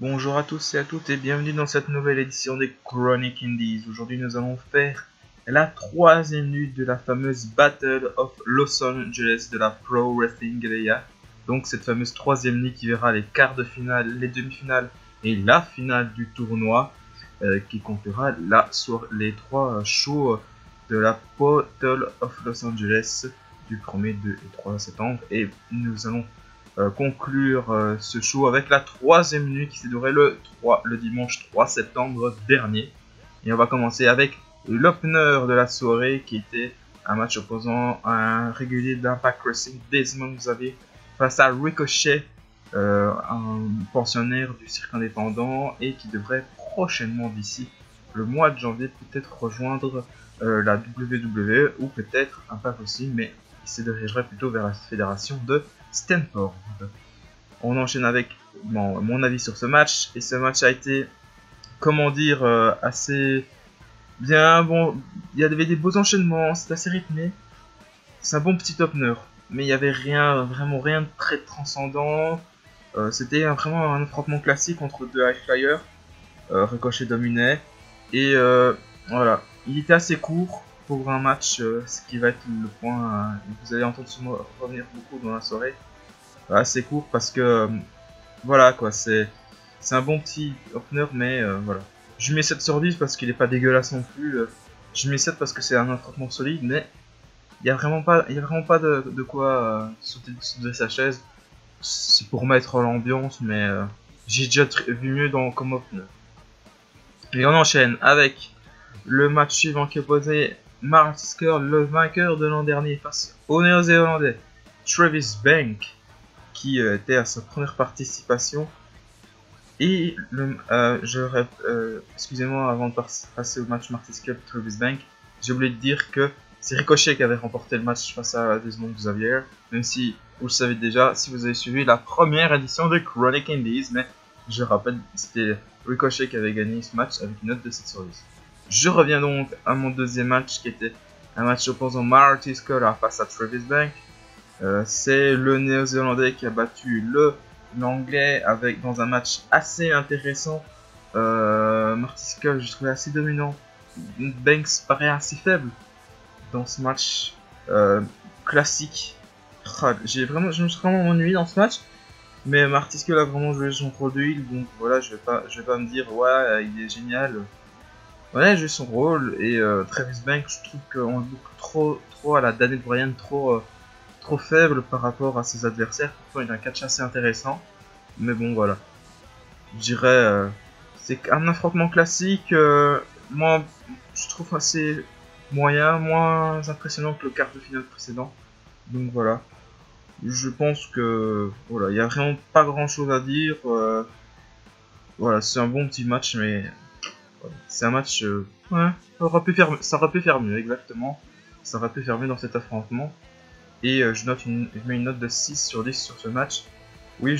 Bonjour à tous et à toutes et bienvenue dans cette nouvelle édition des Chronic Indies. Aujourd'hui nous allons faire la troisième nuit de la fameuse Battle of Los Angeles de la Pro Wrestling Guerrilla. Donc cette fameuse troisième nuit qui verra les quarts de finale, les demi-finales et la finale du tournoi qui comptera les trois shows de la Battle of Los Angeles du 1er, 2 et 3 septembre. Et nous allons conclure ce show avec la troisième nuit qui s'est déroulée le dimanche 3 septembre dernier. Et on va commencer avec l'opener de la soirée qui était un match opposant à un régulier d'Impact Wrestling, Desmond Xavier, face à Ricochet, un pensionnaire du cirque indépendant et qui devrait prochainement, d'ici le mois de janvier, peut-être rejoindre la WWE ou peut-être Impact aussi, mais il se dirigerait plutôt vers la fédération de Stanford. On enchaîne avec mon avis sur ce match, et ce match a été, comment dire, assez bien. Bon, il y avait des beaux enchaînements, c'est assez rythmé, c'est un bon petit opener, mais il y avait vraiment rien de très transcendant. C'était vraiment un affrontement classique entre deux high flyers. Ricochet dominait, et voilà, il était assez court pour un match, ce qui va être le point. Vous allez entendre ce mot revenir beaucoup dans la soirée. Assez court parce que voilà quoi, c'est un bon petit opener, mais voilà. Je mets 7 sur 10 parce qu'il est pas dégueulasse non plus. Je mets 7 parce que c'est un affrontement solide, mais il y a vraiment pas de quoi sauter de sa chaise. C'est pour mettre l'ambiance, mais j'ai déjà vu mieux comme opener. Et on enchaîne avec le match suivant qui opposait Marty Scurll, le vainqueur de l'an dernier, face au néo-zélandais Travis Banks, qui était à sa première participation. Et excusez-moi, avant de passer au match Marty Scurll Travis Banks, j'ai oublié de dire que c'est Ricochet qui avait remporté le match face à Desmond Xavier, même si vous le savez déjà si vous avez suivi la première édition de Chronic Indies, mais je rappelle, c'était Ricochet qui avait gagné ce match avec une note de 7 sur 10. Je reviens donc à mon deuxième match qui était un match opposant Marty Scurll face à Travis Banks. C'est le néo-zélandais qui a battu l'anglais dans un match assez intéressant. Marty Scurll, je trouvais assez dominant. Banks paraît assez faible dans ce match classique. Je me suis vraiment ennuyé dans ce match, mais Marty Scurll a vraiment joué son rôle de heel, donc voilà, je vais pas me dire ouais il est génial. Ouais, il a joué son rôle, et Travis Banks, je trouve qu'on le book trop à la Daniel Bryan, trop faible par rapport à ses adversaires. Pourtant il a un catch assez intéressant, mais bon voilà, je dirais c'est un affrontement classique. Moi je trouve assez moyen, moins impressionnant que le quart de finale précédent, donc voilà, je pense que voilà, il n'y a vraiment pas grand chose à dire. Voilà, c'est un bon petit match, mais voilà, c'est un match, ouais, ça aurait pu faire mieux, exactement, ça aurait pu faire mieux dans cet affrontement. Et je mets une note de 6 sur 10 sur ce match. Oui,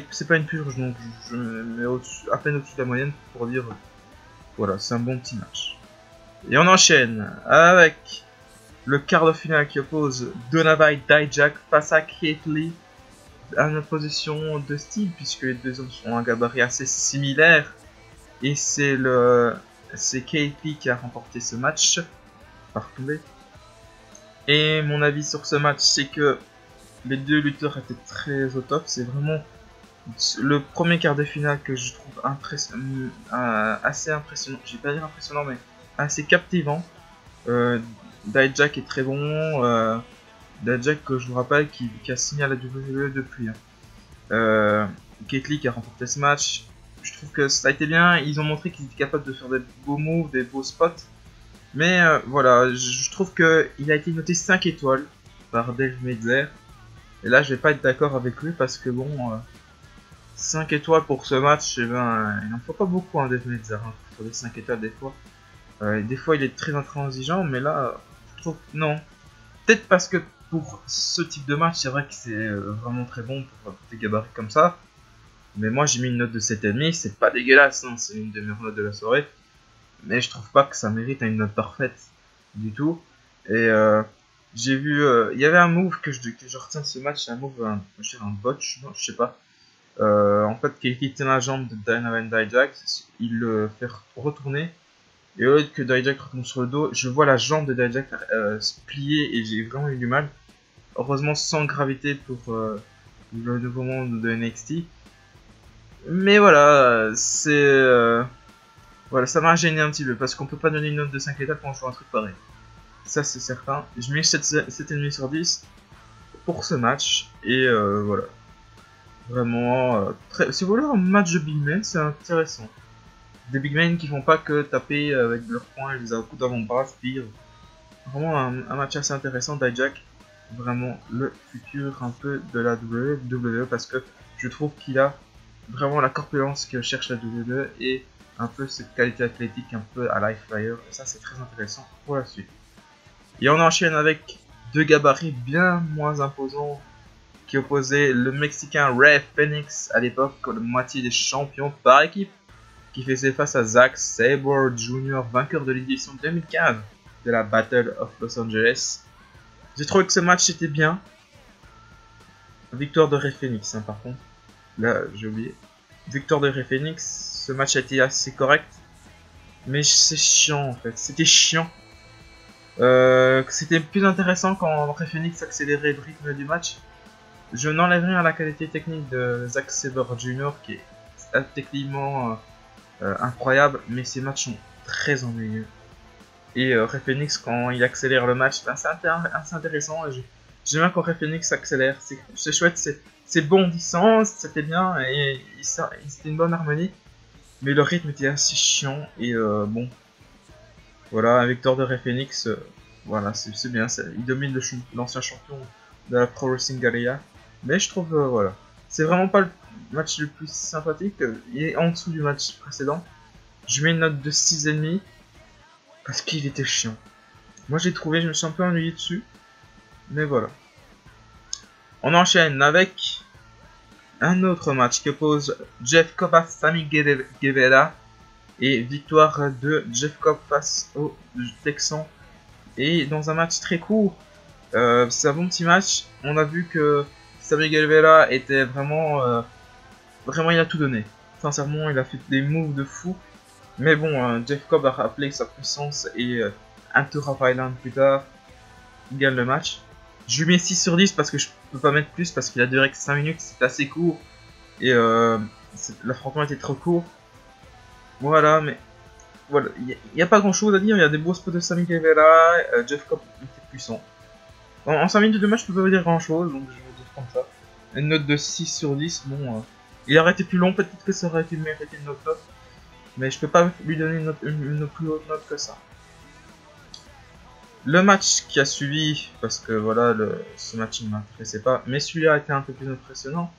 c'est pas une purge, donc je me mets à peine au-dessus de la moyenne pour dire, voilà, c'est un bon petit match. Et on enchaîne avec le quart de finale qui oppose Donabai Dijak face à Keith Lee, à une opposition de style, puisque les deux hommes ont un gabarit assez similaire. Et c'est Keith Lee qui a remporté ce match par tombée. Et mon avis sur ce match, c'est que les deux lutteurs étaient très au top. C'est vraiment le premier quart de finale que je trouve assez impressionnant. Je vais pas dire impressionnant, mais assez captivant. Dijak est très bon. Dijak, que je vous rappelle, qui a signé à la WWE depuis. Keith Lee qui a remporté ce match. Je trouve que ça a été bien. Ils ont montré qu'ils étaient capables de faire des beaux moves, des beaux spots. Mais voilà, je trouve qu'il a été noté 5 étoiles par Dave Meltzer. Et là, je vais pas être d'accord avec lui parce que bon, 5 étoiles pour ce match, eh ben, il n'en faut pas beaucoup, hein, Dave Meltzer, hein, pour des 5 étoiles des fois. Des fois, il est très intransigeant, mais là, je trouve non. Peut-être parce que pour ce type de match, c'est vrai que c'est vraiment très bon pour des gabarits comme ça. Mais moi, j'ai mis une note de 7,5, c'est pas dégueulasse, hein, c'est une des meilleures notes de la soirée. Mais je trouve pas que ça mérite une note parfaite du tout. Et j'ai vu, il y avait un move que je retiens de ce match, un move, un botch, non, je sais pas. en fait, qui tient la jambe de Dynamite Dijak, il le fait retourner. Et au lieu que Dijak retombe sur le dos, je vois la jambe de Dijak se plier et j'ai vraiment eu du mal. Heureusement sans gravité pour le nouveau monde de NXT. Mais voilà, voilà, ça m'a gêné un petit peu parce qu'on peut pas donner une note de 5 étoiles quand on joue un truc pareil. Ça c'est certain. Je mets 7,5 sur 10 pour ce match. Et voilà. Vraiment, si vous voulez un match de big men, c'est intéressant. Des big men qui font pas que taper avec leurs poings et les coups d'avant-bras, pire. Vraiment un match assez intéressant. Dijak, vraiment le futur un peu de la WWE parce que je trouve qu'il a vraiment la corpulence que cherche la WWE et un peu cette qualité athlétique un peu à Live Flyer. Et ça c'est très intéressant pour la suite. Et on enchaîne avec deux gabarits bien moins imposants qui opposaient le Mexicain Rey Fenix à l'époque, la moitié des champions par équipe, qui faisait face à Zack Sabre Jr., vainqueur de l'édition 2015 de la Battle of Los Angeles. J'ai trouvé que ce match était bien. Victoire de Rey Fenix, hein, par contre. Là, j'ai oublié. Victoire de Rey Fenix. Ce match a été assez correct. Mais c'est chiant, en fait. C'était chiant. C'était plus intéressant quand Rey Fenix accélérait le rythme du match. Je n'enlève rien à la qualité technique de Zack Sabre Jr. qui est techniquement incroyable, mais ces matchs sont très ennuyeux. Et Rey Fenix, quand il accélère le match, ben, c'est assez intéressant. J'aime bien quand Rey Fenix accélère, c'est chouette, c'est bondissant, c'était bien, et c'était une bonne harmonie. Mais le rythme était assez chiant, et bon. Voilà, un victoire de Rey Fenix, voilà, c'est bien, il domine l'ancien champion de la Pro Wrestling Galleria. Mais je trouve, voilà, c'est vraiment pas le match le plus sympathique, il est en dessous du match précédent. Je mets une note de 6,5 parce qu'il était chiant. Moi j'ai trouvé, je me suis un peu ennuyé dessus, mais voilà. On enchaîne avec un autre match qui oppose Jeff Cobb à Sammy Guevara et victoire de Jeff Cobb face au Texan. Et dans un match très court, c'est un bon petit match. On a vu que Sammy Guevara était vraiment, il a tout donné. Sincèrement, il a fait des moves de fou. Mais bon, Jeff Cobb a rappelé sa puissance et un tour à Island plus tard, il gagne le match. Je lui mets 6 sur 10 parce que je peux pas mettre plus parce qu'il a duré que 5 minutes, c'est assez court. Et l'affrontement était trop court. Voilà, mais voilà, il n'y a pas grand chose à dire. Il y a des beaux spots de Sammy Guevara, Jeff Cobb était puissant. En 5 minutes de match, je peux pas dire grand chose, donc je vais dire comme ça. Une note de 6 sur 10, bon, il aurait été plus long, peut-être que ça aurait été mérité une autre note. Mais je peux pas lui donner une plus haute note que ça. Le match qui a suivi, parce que voilà, ce match ne m'intéressait pas, mais celui-là a été un peu plus impressionnant.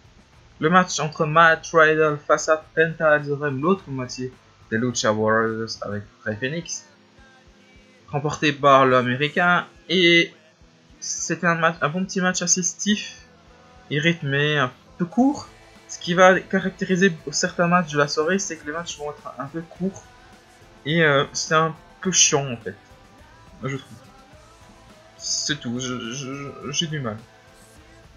Le match entre Matt Riddle face à Penta Adorem, l'autre moitié des Lucha Warriors avec Rey Fenix, remporté par l'Américain, et c'était un bon petit match assez stiff et rythmé, un peu court. Ce qui va caractériser certains matchs de la soirée, c'est que les matchs vont être un peu courts et c'est un peu chiant en fait, je trouve. C'est tout, j'ai du mal.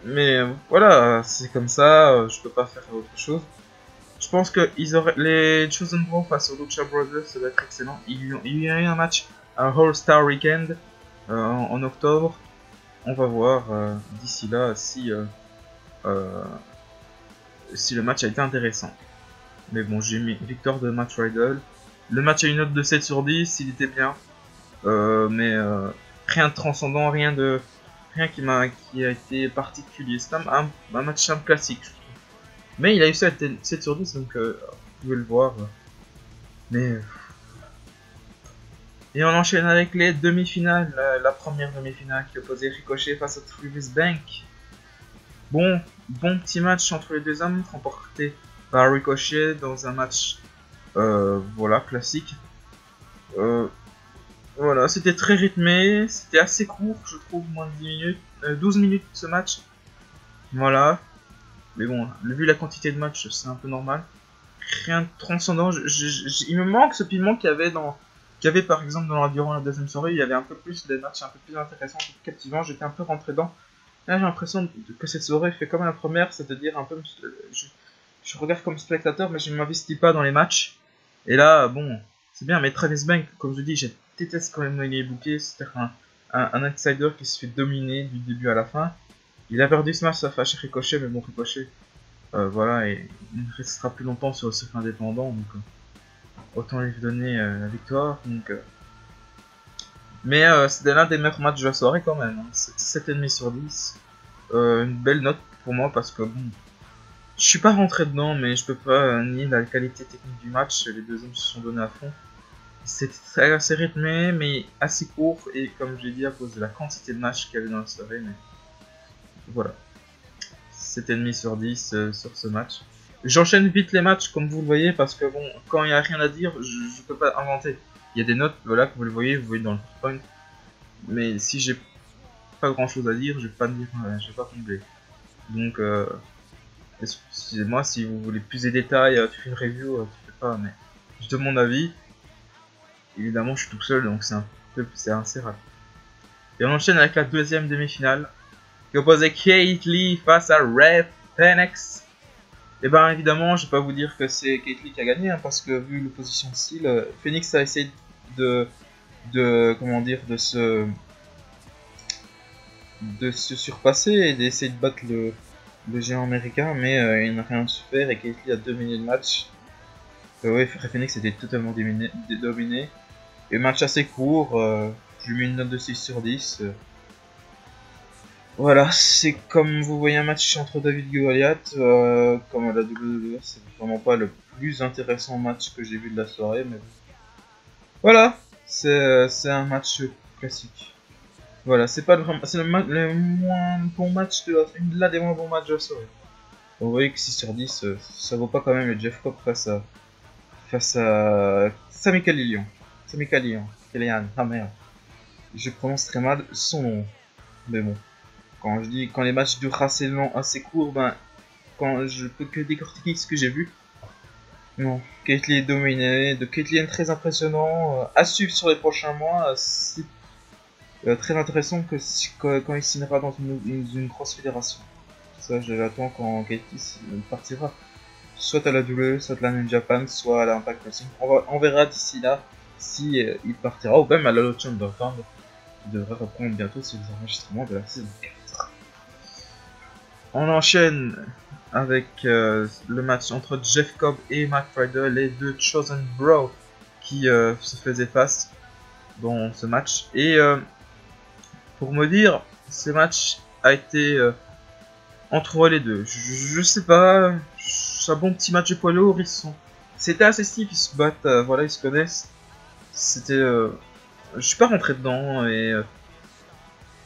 Mais voilà, c'est comme ça, je peux pas faire autre chose. Je pense que les Chosen One face aux Lucha Brothers, ça va être excellent. Il y a eu un match à All Star Weekend en octobre. On va voir d'ici là si le match a été intéressant. Mais bon, j'ai mis victoire de Matt Riddle. Le match a une note de 7 sur 10, il était bien. Mais rien de transcendant, rien qui a été particulier. C'est un match simple classique, je trouve. Mais il a eu 7 sur 10, donc vous pouvez le voir. Mais... Et on enchaîne avec les demi-finales. La première demi-finale qui opposait Ricochet face à Travis Bank. Bon petit match entre les deux hommes, remporté par Ricochet dans un match voilà, classique. Voilà, c'était très rythmé, c'était assez court, je trouve, moins de 10 minutes, 12 minutes ce match. Voilà. Mais bon, vu la quantité de matchs, c'est un peu normal. Rien de transcendant. Il me manque ce piment qu'il y avait par exemple durant la deuxième soirée. Il y avait un peu plus des matchs un peu plus intéressants, plus captivants. J'étais un peu rentré dedans. Là, j'ai l'impression que cette soirée fait comme la première, c'est-à-dire un peu. je regarde comme spectateur, mais je ne m'investis pas dans les matchs. Et là, bon, c'est bien, mais Travis Banks, comme je dis, je déteste quand même il est booké. C'est un insider qui se fait dominer du début à la fin. Il a perdu ce match, ça fâche Ricochet, mais bon, Ricochet, voilà, et il ne restera plus longtemps sur le circuit indépendant, donc autant lui donner la victoire. Donc, mais c'était l'un des meilleurs matchs de la soirée quand même, hein. 7,5 sur 10. Une belle note pour moi parce que bon, je suis pas rentré dedans, mais je peux pas nier la qualité technique du match. Les deux hommes se sont donnés à fond. C'était assez rythmé, mais assez court, et comme j'ai dit, à cause de la quantité de matchs qu'il y avait dans la soirée, mais voilà. 7,5 sur 10 sur ce match. J'enchaîne vite les matchs, comme vous le voyez, parce que bon, quand il n'y a rien à dire, je peux pas inventer. Il y a des notes, voilà, que vous voyez dans le point. Mais si j'ai pas grand chose à dire, je vais pas dire, je vais pas combler. Donc, excusez-moi si vous voulez plus de détails, tu fais une review, tu fais pas, mais je donne mon avis. Évidemment, je suis tout seul, donc c'est assez rapide. Et on enchaîne avec la deuxième demi-finale, qui opposait Keith Lee face à Rey Fenix. Et ben évidemment, je vais pas vous dire que c'est Keith Lee qui a gagné, hein, parce que vu l'opposition de style, Phoenix a essayé comment dire, de se surpasser et d'essayer de battre le géant américain, mais il n'a rien su faire et Keith Lee a dominé le match. Ouais, Phoenix était totalement dominé. Et match assez court, je lui mets une note de 6 sur 10. Voilà, c'est comme vous voyez un match entre David et Goliath, comme à la WWE, c'est vraiment pas le plus intéressant match que j'ai vu de la soirée, mais voilà, c'est un match classique. Voilà, c'est pas c'est le moins bon match l'un des moins bons matchs de la soirée. Vous voyez que 6 sur 10, ça vaut pas quand même le Jeff Cobb face à Sami Callihan. Callihan, ah merde. Je prononce très mal son nom. Mais bon, quand les matchs durent assez long, assez courts, ben, quand je peux que décortiquer ce que j'ai vu. Non, Keith Lee est dominé, de Keith Lee est très impressionnant, à suivre sur les prochains mois, c'est très intéressant quand il signera dans une grosse fédération. Ça, je l'attends quand Keith Lee partira. Soit à la WWE, soit à la New Japan, soit à l'Impact Wrestling. On verra d'ici là si il partira, ou même à la Lucha Underground, qui devrait reprendre bientôt ses enregistrements de la saison 4. On enchaîne avec le match entre Jeff Cobb et Matt Riddle, les deux Chosen Bros qui se faisaient face dans ce match. Et pour me dire, ce match a été entre les deux. Je sais pas, c'est un bon petit match de poids lourd. C'était assez stiff, ils se battent, voilà, ils se connaissent. C'était, je suis pas rentré dedans et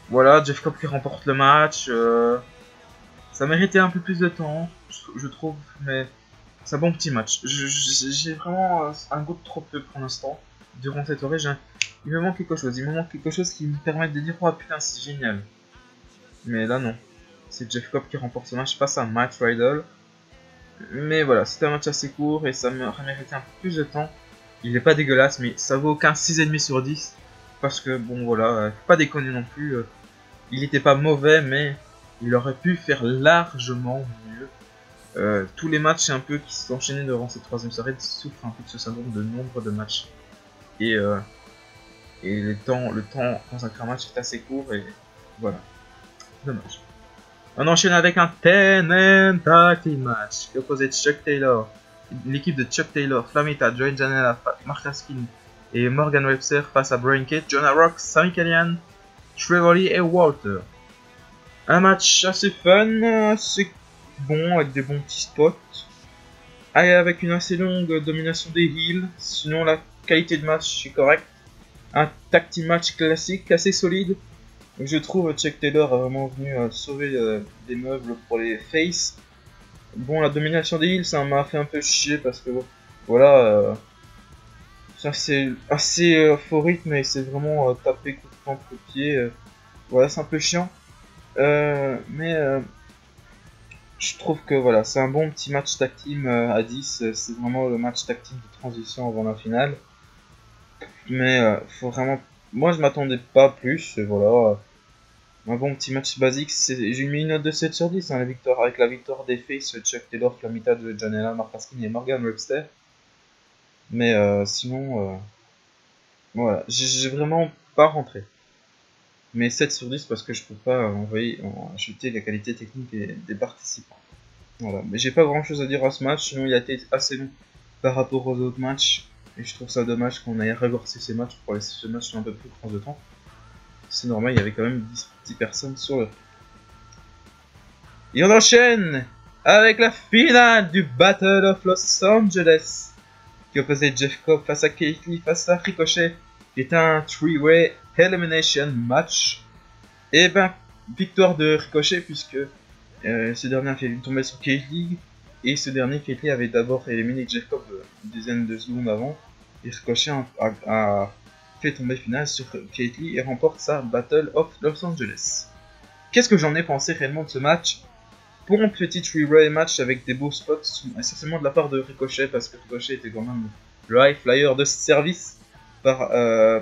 voilà, Jeff Cobb qui remporte le match. Ça méritait un peu plus de temps, je trouve, mais c'est un bon petit match. J'ai vraiment un goût de trop peu pour l'instant. Durant cette soirée, il me manque quelque chose. Il me manque quelque chose qui me permette de dire oh putain, c'est génial. Mais là, non. C'est Jeff Cobb qui remporte ce match face à Matt Riddle. Mais voilà, c'était un match assez court et ça me méritait un peu plus de temps. Il est pas dégueulasse, mais ça vaut aucun 6,5 sur 10. Parce que, bon, voilà, faut pas déconner non plus. Il était pas mauvais, mais il aurait pu faire largement mieux. Tous les matchs un peu qui se sont enchaînés durant cette troisième soirée souffrent un peu de ce syndrome de nombre de matchs. Et le temps consacré à un match est assez court et voilà. Dommage. On enchaîne avec un 10-man tag team match qui opposait Chuck Taylor, l'équipe de Chuck Taylor, Flamita, Joey Janela, Mark Askin et Morgan Webster face à Brian Cage, Jonah Rock, Sami Callihan, Trevor Lee et Walter. Un match assez fun, assez bon, avec des bons petits spots, avec une assez longue domination des heels, sinon la qualité de match est correcte. Un tag team match classique, assez solide. Je trouve Chuck Taylor a vraiment venu sauver des meubles pour les face. Bon, la domination des heels, ça m'a fait un peu chier parce que voilà, c'est assez faux rythme et c'est vraiment taper coup de poing, coup de pied. Voilà, c'est un peu chiant. Mais je trouve que voilà, c'est un bon petit match tag team à 10. C'est vraiment le match tag team de transition avant la finale. Mais faut vraiment. Moi, je m'attendais pas plus. Voilà. Un bon petit match basique, j'ai mis une note de 7 sur 10, hein, avec la victoire des Face, Chuck Taylor, Flamita de Janela, Mark Askin et Morgan Webster. Mais sinon, voilà, j'ai vraiment pas rentré. Mais 7 sur 10 parce que je peux pas acheter la qualité technique des participants. Voilà, mais j'ai pas grand chose à dire à ce match, sinon il a été assez long par rapport aux autres matchs. Et je trouve ça dommage qu'on ait raccourci ces matchs pour laisser ce match un peu plus grand de temps. C'est normal, il y avait quand même 10 personnes sur le. Et on enchaîne avec la finale du Battle of Los Angeles qui opposait Jeff Cobb face à Keith Lee face à Ricochet, qui est un 3-way elimination match. Et ben, victoire de Ricochet puisque ce dernier a fait tomber sur Keith Lee. Et ce dernier, Keith Lee, avait d'abord éliminé Jeff Cobb une dizaine de secondes avant. Et Ricochet a fait tomber finale sur Keith Lee et remporte sa Battle of Los Angeles. Qu'est-ce que j'en ai pensé réellement de ce match? Pour un petit 3-way match avec des beaux spots, essentiellement de la part de Ricochet, parce que Ricochet était quand même le high flyer de ce service par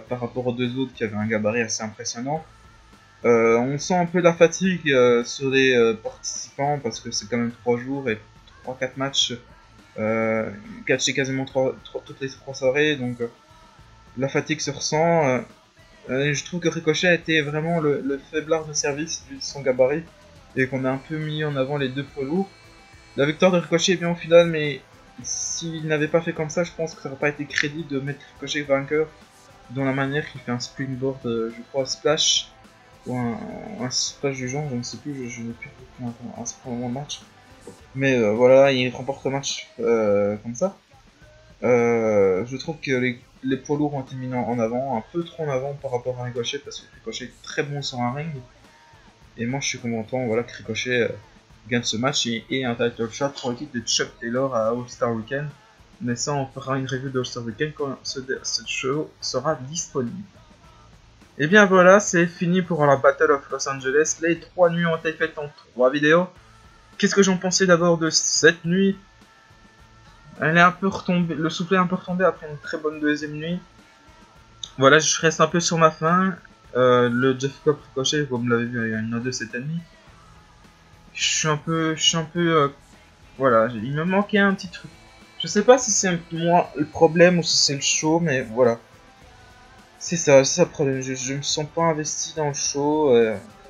rapport aux deux autres qui avaient un gabarit assez impressionnant. On sent un peu la fatigue sur les participants parce que c'est quand même 3 jours et 3-4 matchs catchés quasiment toutes les 3 soirées, donc la fatigue se ressent. Je trouve que Ricochet a été vraiment le faiblard de service vu son gabarit et qu'on a un peu mis en avant les deux poids lourds. La victoire de Ricochet est bien au final, mais s'il n'avait pas fait comme ça, je pense que ça n'aurait pas été crédible de mettre Ricochet vainqueur dans la manière qu'il fait un springboard, je crois, splash ou un splash du genre, je ne sais plus, je n'ai plus un certain moment de match. Mais voilà, il remporte le match comme ça. Je trouve que les poids lourds ont été mis en avant, un peu trop en avant par rapport à Ricochet, parce que Ricochet est très bon sur un ring. Et moi je suis content voilà, que Ricochet gagne ce match et un title shot pour l'équipe de Chuck Taylor à All-Star Weekend. Mais ça, on fera une review de All-Star Weekend quand ce show sera disponible. Et bien voilà, c'est fini pour la Battle of Los Angeles. Les 3 nuits ont été faites en 3 vidéos. Qu'est-ce que j'en pensais d'abord de cette nuit? Elle est un peu retombée, le soufflet est un peu retombé après une très bonne deuxième nuit. Voilà, je reste un peu sur ma faim. Le Jeff Cobb Ricochet, comme vous l'avez vu, il y a une note de 7,5. Je suis un peu, voilà, il me manquait un petit truc. Je sais pas si c'est moi le problème ou si c'est le show, mais voilà. C'est ça le problème. Je me sens pas investi dans le show,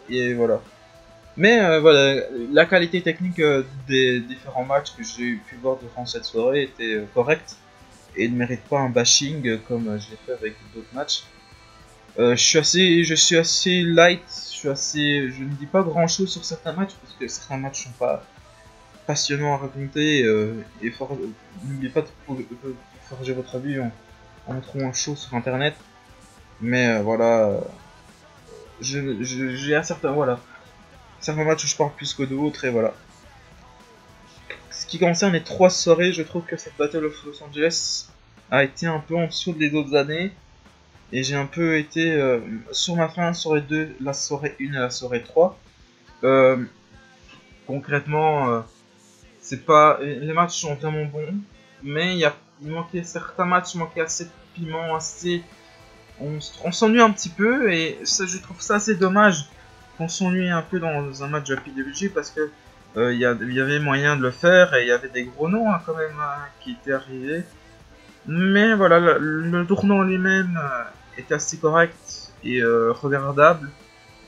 et voilà. Mais voilà, la qualité technique des différents matchs que j'ai pu voir durant cette soirée était correcte et ne mérite pas un bashing comme je l'ai fait avec d'autres matchs. Je suis assez light, je ne dis pas grand chose sur certains matchs parce que certains matchs sont pas passionnants à raconter et n'oubliez pas de forger votre avis en trouvant un show sur internet. Mais voilà, j'ai un certain certains matchs où je parle plus que d'autres et voilà. Ce qui concerne les 3 soirées, je trouve que cette Battle of Los Angeles a été un peu en dessous des autres années. Et j'ai un peu été sur ma fin sur les deux, la soirée 1 et la soirée 3. Concrètement, c'est pas. Les matchs sont vraiment bons, mais il manquait certains matchs, il manquait assez de piment, assez. On s'ennuie un petit peu, et ça, je trouve ça assez dommage qu'on s'ennuie un peu dans un match de PWG parce que il y avait moyen de le faire et il y avait des gros noms quand même qui étaient arrivés. Mais voilà, le tournoi lui-même est assez correct et regardable.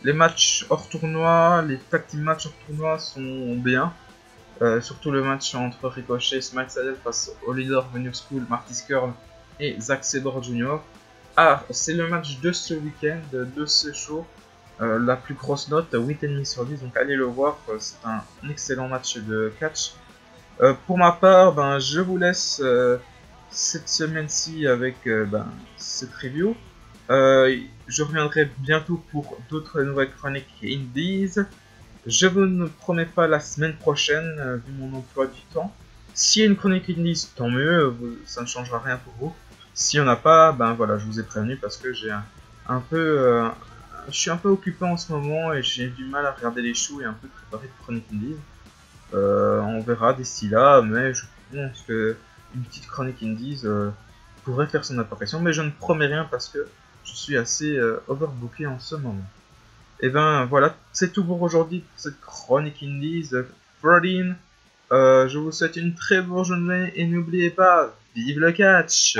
Les matchs hors tournoi, les tag team matchs hors tournoi sont bien. Surtout le match entre Ricochet, Smile Saddle face au leader of the New School, Marty Scurll et Zack Sabre Jr. Ah, c'est le match de ce week-end, de ce show. La plus grosse note, 8,5 sur 10, donc allez le voir, c'est un excellent match de catch. Pour ma part, ben, je vous laisse cette semaine-ci avec cette review. Je reviendrai bientôt pour d'autres nouvelles chroniques indies. Je vous ne promets pas la semaine prochaine, vu mon emploi du temps. S'il y a une chronique indies, tant mieux, ça ne changera rien pour vous. Si on n'a pas, ben voilà, je vous ai prévenu parce que j'ai je suis un peu occupé en ce moment et j'ai du mal à regarder les shows et un peu préparer de chronique indies. On verra d'ici là, mais je pense que une petite chronique indies pourrait faire son apparition, mais je ne promets rien parce que je suis assez overbooké en ce moment. Et ben voilà, c'est tout pour aujourd'hui pour cette chronique Indies 13. Je vous souhaite une très bonne journée et n'oubliez pas, vive le catch!